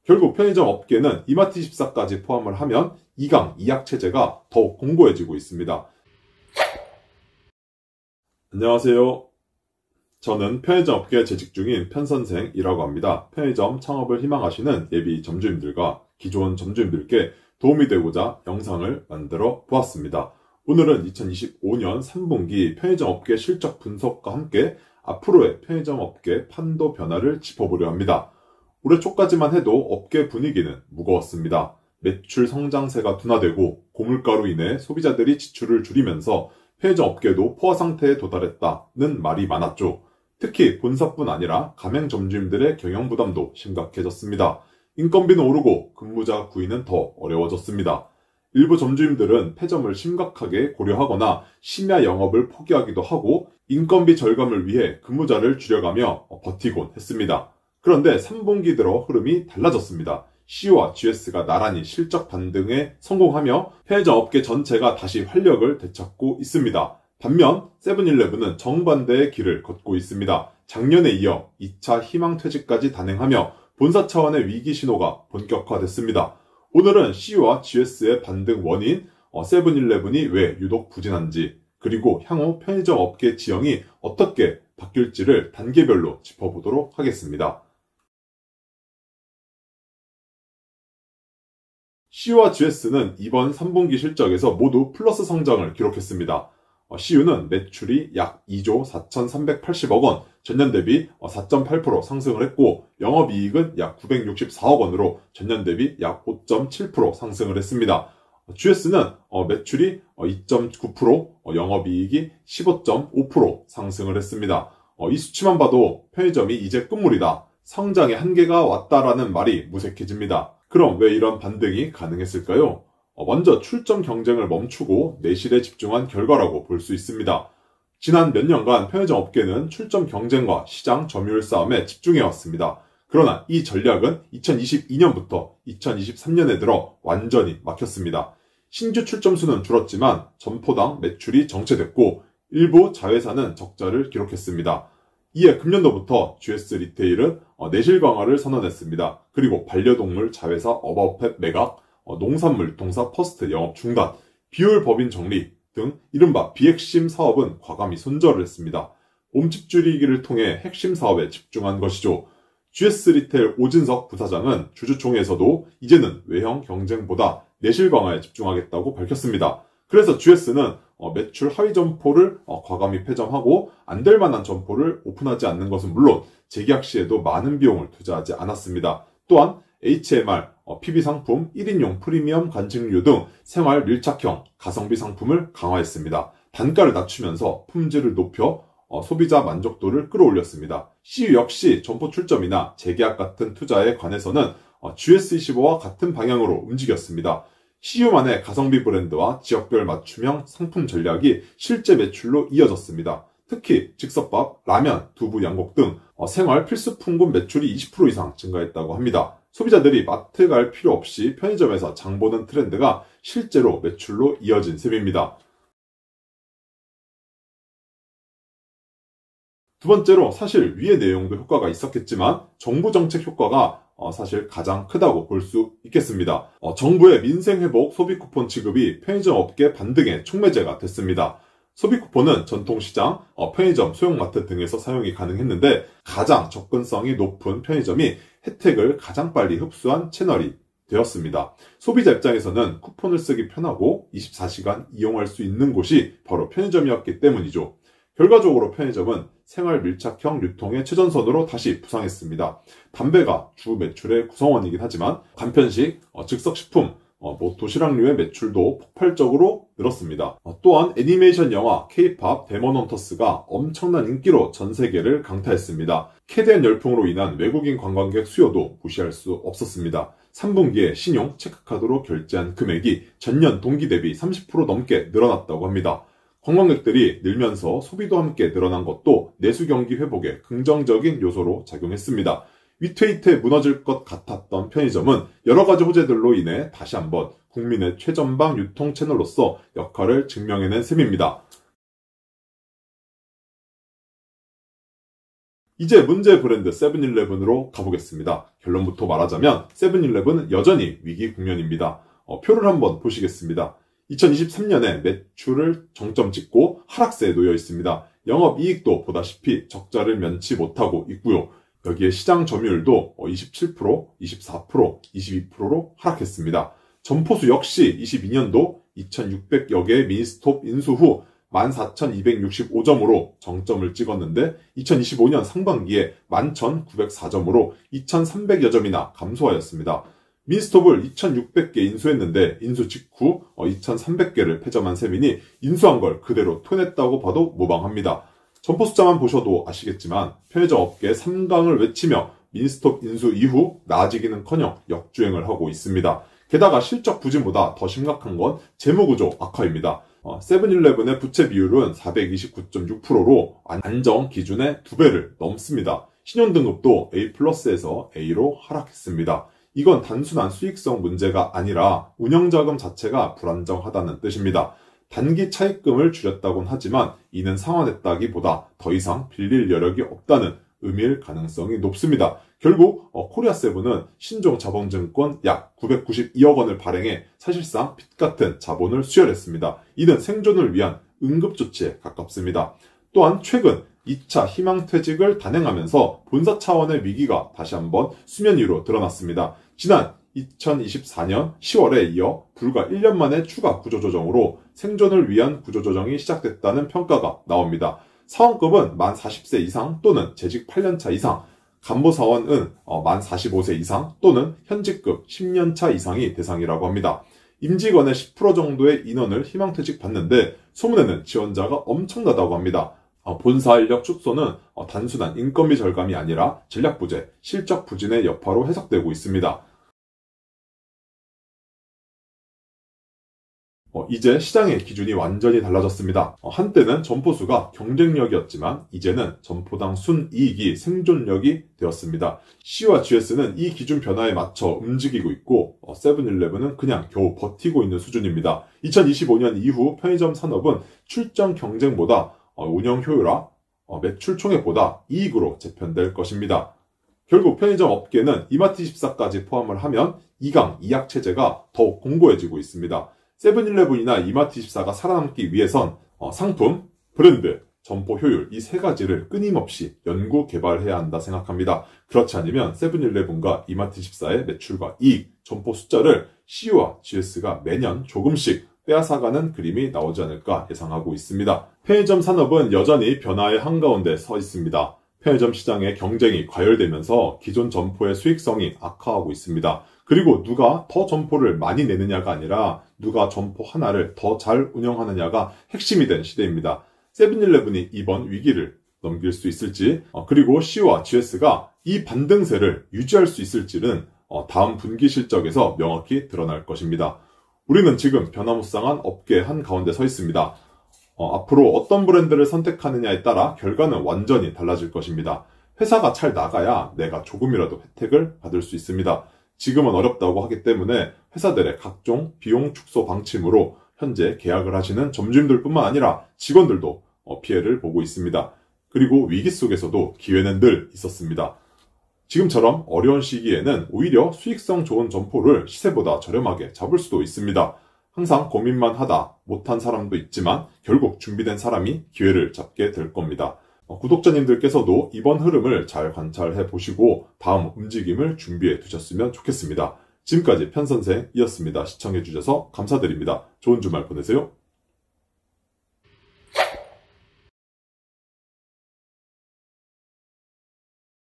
결국 편의점 업계는 이마트24까지 포함을 하면 2강, 2약 체제가 더욱 공고해지고 있습니다. 안녕하세요. 저는 편의점 업계에 재직 중인 편선생이라고 합니다. 편의점 창업을 희망하시는 예비 점주님들과 기존 점주님들께 도움이 되고자 영상을 만들어 보았습니다. 오늘은 2025년 3분기 편의점 업계 실적 분석과 함께 앞으로의 편의점 업계 판도 변화를 짚어보려 합니다. 올해 초까지만 해도 업계 분위기는 무거웠습니다. 매출 성장세가 둔화되고 고물가로 인해 소비자들이 지출을 줄이면서 편의점 업계도 포화 상태에 도달했다는 말이 많았죠. 특히 본사뿐 아니라 가맹점주님들의 경영 부담도 심각해졌습니다. 인건비는 오르고 근무자 구인은 더 어려워졌습니다. 일부 점주님들은 폐점을 심각하게 고려하거나 심야 영업을 포기하기도 하고 인건비 절감을 위해 근무자를 줄여가며 버티곤 했습니다. 그런데 3분기 들어 흐름이 달라졌습니다. CU와 GS가 나란히 실적 반등에 성공하며 편의점 업계 전체가 다시 활력을 되찾고 있습니다. 반면 세븐일레븐은 정반대의 길을 걷고 있습니다. 작년에 이어 2차 희망퇴직까지 단행하며 본사 차원의 위기 신호가 본격화됐습니다. 오늘은 CU와 GS의 반등 원인, 세븐일레븐이 왜 유독 부진한지, 그리고 향후 편의점 업계 지형이 어떻게 바뀔지를 단계별로 짚어보도록 하겠습니다. CU와 GS는 이번 3분기 실적에서 모두 플러스 성장을 기록했습니다. CU는 매출이 약 2조 4,380억 원, 전년 대비 4.8% 상승을 했고 영업이익은 약 964억 원으로 전년 대비 약 5.7% 상승을 했습니다. GS는 매출이 2.9%, 영업이익이 15.5% 상승을 했습니다. 이 수치만 봐도 편의점이 이제 끝물이다, 성장의 한계가 왔다라는 말이 무색해집니다. 그럼 왜 이런 반등이 가능했을까요? 먼저 출점 경쟁을 멈추고 내실에 집중한 결과라고 볼 수 있습니다. 지난 몇 년간 편의점 업계는 출점 경쟁과 시장 점유율 싸움에 집중해왔습니다. 그러나 이 전략은 2022년부터 2023년에 들어 완전히 막혔습니다. 신규 출점 수는 줄었지만 점포당 매출이 정체됐고 일부 자회사는 적자를 기록했습니다. 이에 금년도부터 GS 리테일은 내실 강화를 선언했습니다. 그리고 반려동물 자회사 어바웃팻 매각, 농산물 유통사 퍼스트 영업 중단, 비율 법인 정리 등 이른바 비핵심 사업은 과감히 손절을 했습니다. 몸집 줄이기를 통해 핵심 사업에 집중한 것이죠. GS 리테일 오진석 부사장은 주주총회에서도 이제는 외형 경쟁보다 내실 강화에 집중하겠다고 밝혔습니다. 그래서 GS는 매출 하위 점포를 과감히 폐점하고 안 될 만한 점포를 오픈하지 않는 것은 물론 재계약 시에도 많은 비용을 투자하지 않았습니다. 또한 HMR, PB 상품, 1인용 프리미엄 간식류 등 생활 밀착형 가성비 상품을 강화했습니다. 단가를 낮추면서 품질을 높여 소비자 만족도를 끌어올렸습니다. CU 역시 점포 출점이나 재계약 같은 투자에 관해서는 GS25와 같은 방향으로 움직였습니다. CU만의 가성비 브랜드와 지역별 맞춤형 상품 전략이 실제 매출로 이어졌습니다. 특히 즉석밥, 라면, 두부, 양곡 등 생활 필수품군 매출이 20% 이상 증가했다고 합니다. 소비자들이 마트 갈 필요 없이 편의점에서 장 보는 트렌드가 실제로 매출로 이어진 셈입니다. 두 번째로 사실 위의 내용도 효과가 있었겠지만 정부 정책 효과가 사실 가장 크다고 볼 수 있겠습니다. 정부의 민생회복 소비쿠폰 지급이 편의점 업계 반등의 촉매제가 됐습니다. 소비쿠폰은 전통시장, 편의점, 소형마트 등에서 사용이 가능했는데 가장 접근성이 높은 편의점이 혜택을 가장 빨리 흡수한 채널이 되었습니다. 소비자 입장에서는 쿠폰을 쓰기 편하고 24시간 이용할 수 있는 곳이 바로 편의점이었기 때문이죠. 결과적으로 편의점은 생활 밀착형 유통의 최전선으로 다시 부상했습니다. 담배가 주 매출의 구성원이긴 하지만 간편식, 즉석식품, 도시락류의 매출도 폭발적으로 늘었습니다. 또한 애니메이션 영화 K-POP 데몬헌터스가 엄청난 인기로 전 세계를 강타했습니다. 캐대한 열풍으로 인한 외국인 관광객 수요도 무시할 수 없었습니다. 3분기에 신용, 체크카드로 결제한 금액이 전년 동기 대비 30% 넘게 늘어났다고 합니다. 관광객들이 늘면서 소비도 함께 늘어난 것도 내수 경기 회복에 긍정적인 요소로 작용했습니다. 위태위태 무너질 것 같았던 편의점은 여러 가지 호재들로 인해 다시 한번 국민의 최전방 유통 채널로서 역할을 증명해낸 셈입니다. 이제 문제 브랜드 세븐일레븐으로 가보겠습니다. 결론부터 말하자면 세븐일레븐은 여전히 위기 국면입니다. 표를 한번 보시겠습니다. 2023년에 매출을 정점 찍고 하락세에 놓여 있습니다. 영업이익도 보다시피 적자를 면치 못하고 있고요. 여기에 시장 점유율도 27%, 24%, 22%로 하락했습니다. 점포수 역시 22년도 2600여 개의 미니스톱 인수 후 14,265점으로 정점을 찍었는데 2025년 상반기에 11,904점으로 2,300여 점이나 감소하였습니다. 미니스톱을 2,600개 인수했는데 인수 직후 2,300개를 폐점한 셈이니 인수한 걸 그대로 토해냈다고 봐도 무방합니다. 점포 숫자만 보셔도 아시겠지만 편의점 업계 3강을 외치며 미니스톱 인수 이후 나아지기는커녕 역주행을 하고 있습니다. 게다가 실적 부진보다 더 심각한 건 재무구조 악화입니다. 세븐일레븐의 부채 비율은 429.6%로 안정 기준의 2배를 넘습니다. 신용등급도 A+에서 A로 하락했습니다. 이건 단순한 수익성 문제가 아니라 운영자금 자체가 불안정하다는 뜻입니다. 단기 차입금을 줄였다곤 하지만 이는 상환했다기보다 더 이상 빌릴 여력이 없다는 의미일 가능성이 높습니다. 결국 코리아세븐은 신종자본증권 약 992억 원을 발행해 사실상 빚 같은 자본을 수혈했습니다. 이는 생존을 위한 응급조치에 가깝습니다. 또한 최근 2차 희망퇴직을 단행하면서 본사 차원의 위기가 다시 한번 수면 위로 드러났습니다. 지난 2024년 10월에 이어 불과 1년 만에 추가 구조조정으로 생존을 위한 구조조정이 시작됐다는 평가가 나옵니다. 사원급은 만 40세 이상 또는 재직 8년차 이상, 간부사원은 만 45세 이상 또는 현직급 10년차 이상이 대상이라고 합니다. 임직원의 10% 정도의 인원을 희망퇴직 받는데 소문에는 지원자가 엄청나다고 합니다. 본사 인력 축소는 단순한 인건비 절감이 아니라 전략 부재, 실적 부진의 여파로 해석되고 있습니다. 이제 시장의 기준이 완전히 달라졌습니다. 한때는 점포수가 경쟁력이었지만 이제는 점포당 순이익이 생존력이 되었습니다. C와 GS는 이 기준 변화에 맞춰 움직이고 있고 세븐일레븐은 그냥 겨우 버티고 있는 수준입니다. 2025년 이후 편의점 산업은 출전 경쟁보다 운영 효율화, 매출 총액보다 이익으로 재편될 것입니다. 결국 편의점 업계는 이마트24까지 포함을 하면 2강 2약 체제가 더욱 공고해지고 있습니다. 세븐일레븐이나 이마트24가 살아남기 위해선 상품, 브랜드, 점포 효율 이 세 가지를 끊임없이 연구 개발해야 한다 생각합니다. 그렇지 않으면 세븐일레븐과 이마트24의 매출과 이익, 점포 숫자를 C와 GS가 매년 조금씩 빼앗아가는 그림이 나오지 않을까 예상하고 있습니다. 편의점 산업은 여전히 변화의 한가운데 서 있습니다. 편의점 시장의 경쟁이 과열되면서 기존 점포의 수익성이 악화하고 있습니다. 그리고 누가 더 점포를 많이 내느냐가 아니라 누가 점포 하나를 더 잘 운영하느냐가 핵심이 된 시대입니다. 세븐일레븐이 이번 위기를 넘길 수 있을지, 그리고 C와 GS가 이 반등세를 유지할 수 있을지는 다음 분기 실적에서 명확히 드러날 것입니다. 우리는 지금 변화무쌍한 업계 한가운데 서 있습니다. 앞으로 어떤 브랜드를 선택하느냐에 따라 결과는 완전히 달라질 것입니다. 회사가 잘 나가야 내가 조금이라도 혜택을 받을 수 있습니다. 지금은 어렵다고 하기 때문에 회사들의 각종 비용 축소 방침으로 현재 계약을 하시는 점주님들 뿐만 아니라 직원들도 피해를 보고 있습니다. 그리고 위기 속에서도 기회는 늘 있었습니다. 지금처럼 어려운 시기에는 오히려 수익성 좋은 점포를 시세보다 저렴하게 잡을 수도 있습니다. 항상 고민만 하다 못한 사람도 있지만 결국 준비된 사람이 기회를 잡게 될 겁니다. 구독자님들께서도 이번 흐름을 잘 관찰해 보시고 다음 움직임을 준비해 두셨으면 좋겠습니다. 지금까지 편선생이었습니다. 시청해 주셔서 감사드립니다. 좋은 주말 보내세요.